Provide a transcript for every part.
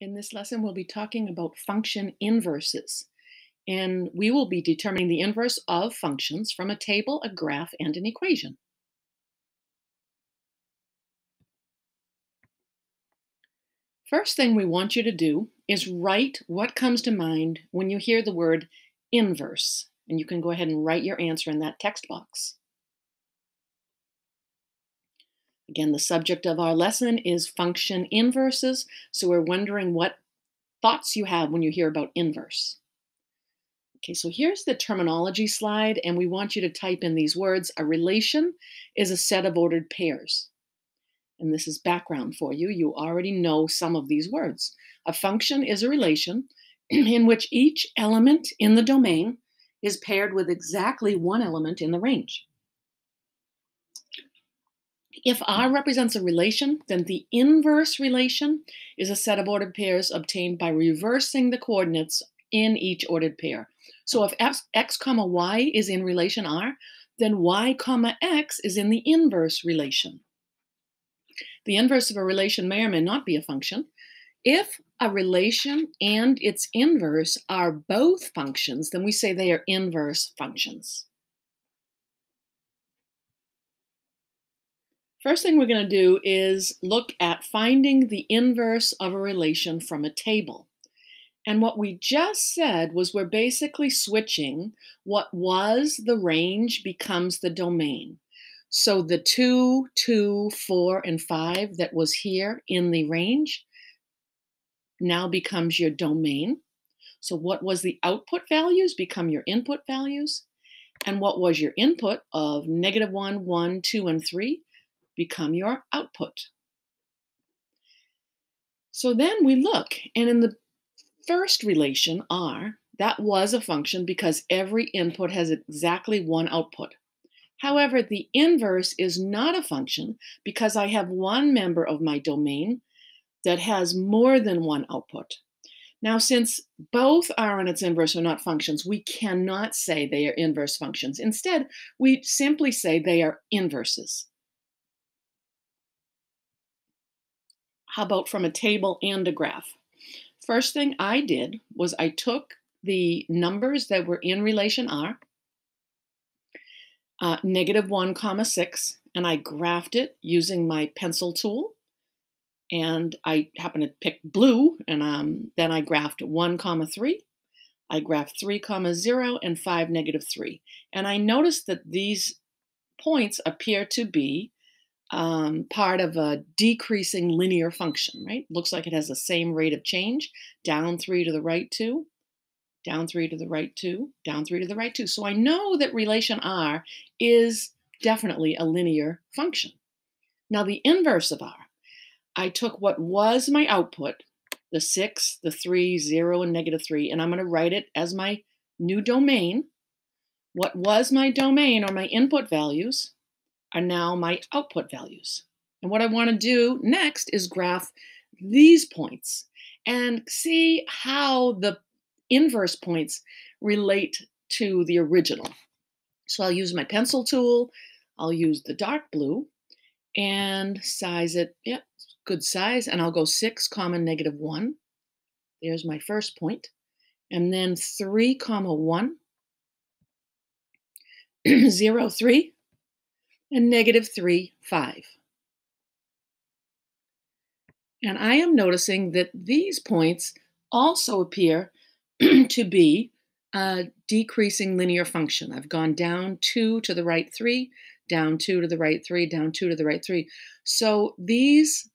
In this lesson, we'll be talking about function inverses, and we will be determining the inverse of functions from a table, a graph, and an equation. First thing we want you to do is write what comes to mind when you hear the word inverse, and you can go ahead and write your answer in that text box. Again, the subject of our lesson is function inverses, so we're wondering what thoughts you have when you hear about inverse. Okay, so here's the terminology slide, and we want you to type in these words. A relation is a set of ordered pairs. And this is background for you. You already know some of these words. A function is a relation in which each element in the domain is paired with exactly one element in the range. If R represents a relation, then the inverse relation is a set of ordered pairs obtained by reversing the coordinates in each ordered pair. So if x comma y is in relation R, then y comma x is in the inverse relation. The inverse of a relation may or may not be a function. If a relation and its inverse are both functions, then we say they are inverse functions. First thing we're going to do is look at finding the inverse of a relation from a table. And what we just said was we're basically switching what was the range becomes the domain. So the 2, 2, 4, and 5 that was here in the range now becomes your domain. So what was the output values become your input values. And what was your input of -1, 1, 2, and 3 become your output. So then we look, and in the first relation, R, that was a function because every input has exactly one output. However, the inverse is not a function because I have one member of my domain that has more than one output. Now, since both R and its inverse are not functions, we cannot say they are inverse functions. Instead, we simply say they are inverses. How about from a table and a graph? First thing I did was I took the numbers that were in relation R, -1, 6, and I graphed it using my pencil tool. And I happened to pick blue, and then I graphed 1, 3. I graphed 3, 0, and 5, -3. And I noticed that these points appear to be part of a decreasing linear function, right? Looks like it has the same rate of change, down 3 to the right 2, down 3 to the right 2, down 3 to the right 2. So I know that relation R is definitely a linear function. Now the inverse of R, I took what was my output, the 6, the 3, 0, and -3, and I'm going to write it as my new domain. What was my domain, or my input values, are now my output values. And what I want to do next is graph these points and see how the inverse points relate to the original. So I'll use my pencil tool, I'll use the dark blue, and size it, yep, good size, and I'll go 6, -1. There's my first point. And then 3, 1, 0, 3, and -3, 5. And I am noticing that these points also appear to be a decreasing linear function. I've gone down 2 to the right 3, down 2 to the right 3, down 2 to the right 3. So these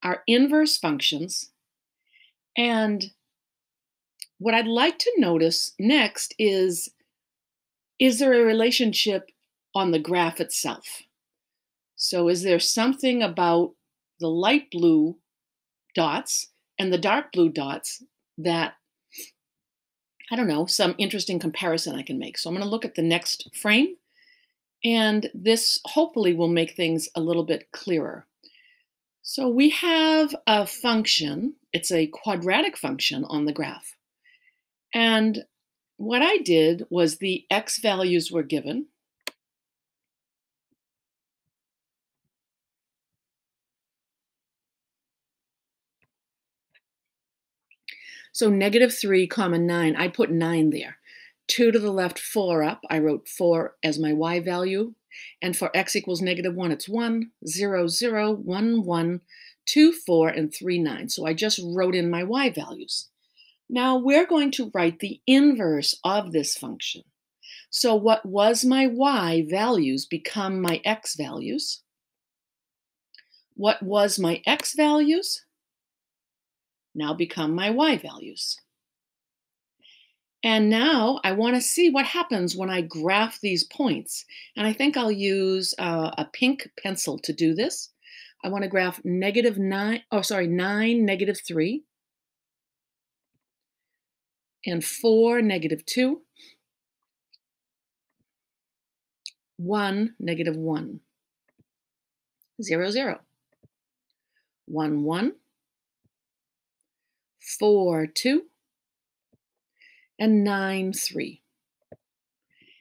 are inverse functions. And what I'd like to notice next is there a relationship on the graph itself? So is there something about the light blue dots and the dark blue dots that, I don't know, some interesting comparison I can make? So I'm going to look at the next frame, and this hopefully will make things a little bit clearer. So we have a function, it's a quadratic function on the graph. And what I did was the x values were given. So -3, 9, I put 9 there. 2 to the left, 4 up. I wrote 4 as my y value. And for x equals -1, it's 1, 0, 0, 1, 1, 2, 4, and 3, 9. So I just wrote in my y values. Now we're going to write the inverse of this function. So what was my y values become my x values. What was my x values now become my y values. And now I want to see what happens when I graph these points. And I think I'll use a pink pencil to do this. I want to graph -9, 9, -3, and 4, -2, 1, -1, 0, 0, 1, 1, 4, 2, and 9, 3.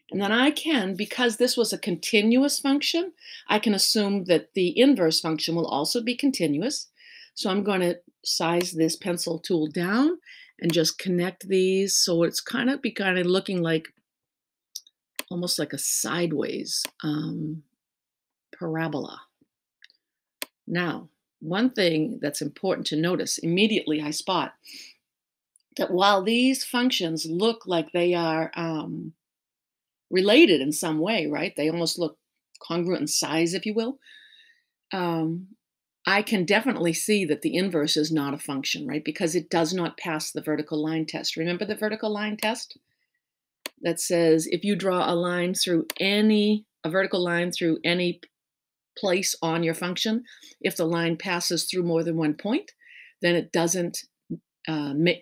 And then I can, because this was a continuous function, I can assume that the inverse function will also be continuous. So I'm going to size this pencil tool down and just connect these so it's kind of looking like almost like a sideways parabola. Now, one thing that's important to notice, immediately I spot that while these functions look like they are related in some way, right? They almost look congruent in size, if you will. I can definitely see that the inverse is not a function, right? Because it does not pass the vertical line test. Remember the vertical line test that says if you draw a vertical line through any place on your function, if the line passes through more than one point, then it doesn't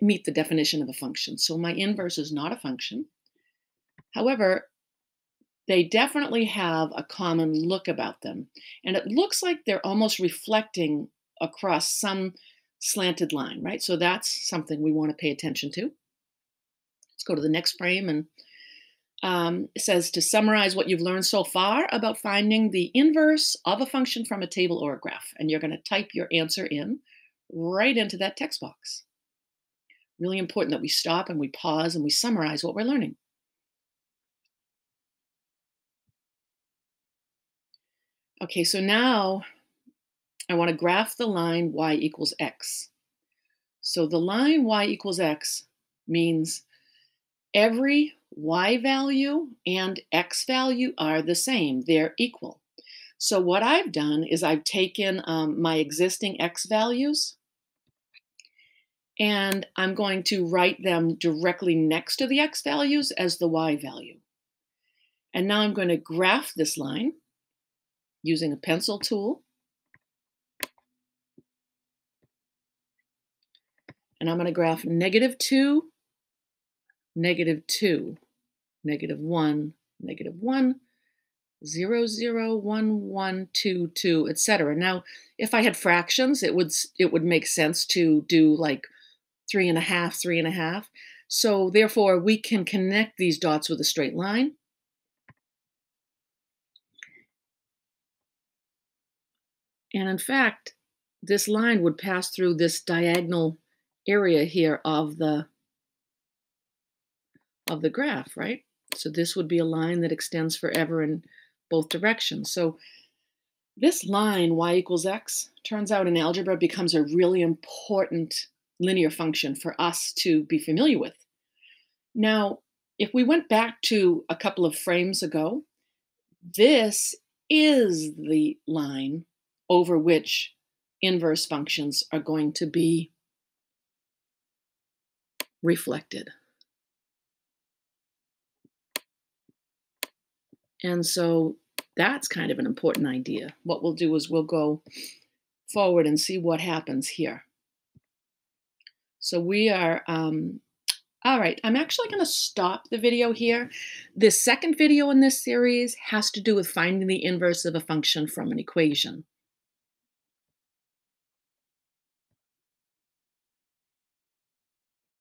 meet the definition of a function. So my inverse is not a function. However, they definitely have a common look about them. And it looks like they're almost reflecting across some slanted line, right? So that's something we want to pay attention to. Let's go to the next frame. And it says to summarize what you've learned so far about finding the inverse of a function from a table or a graph. And you're going to type your answer in right into that text box. Really important that we stop and we pause and we summarize what we're learning. Okay, so now I want to graph the line y equals x. So the line y equals x means every y value and x value are the same. They're equal. So what I've done is I've taken my existing x values and I'm going to write them directly next to the x values as the y value. And now I'm going to graph this line using a pencil tool. And I'm going to graph -2, -2, -1, -1, 0, 0, 1, 1, 2, 2, etc. Now, if I had fractions, it would make sense to do like 3.5, 3.5. So therefore, we can connect these dots with a straight line. And in fact, this line would pass through this diagonal area here of the graph, right? So this would be a line that extends forever in both directions. So this line, y equals x, turns out in algebra becomes a really important linear function for us to be familiar with. Now, if we went back to a couple of frames ago, this is the line over which inverse functions are going to be reflected. And so that's kind of an important idea. What we'll do is we'll go forward and see what happens here. So we are, all right, I'm actually going to stop the video here. The second video in this series has to do with finding the inverse of a function from an equation.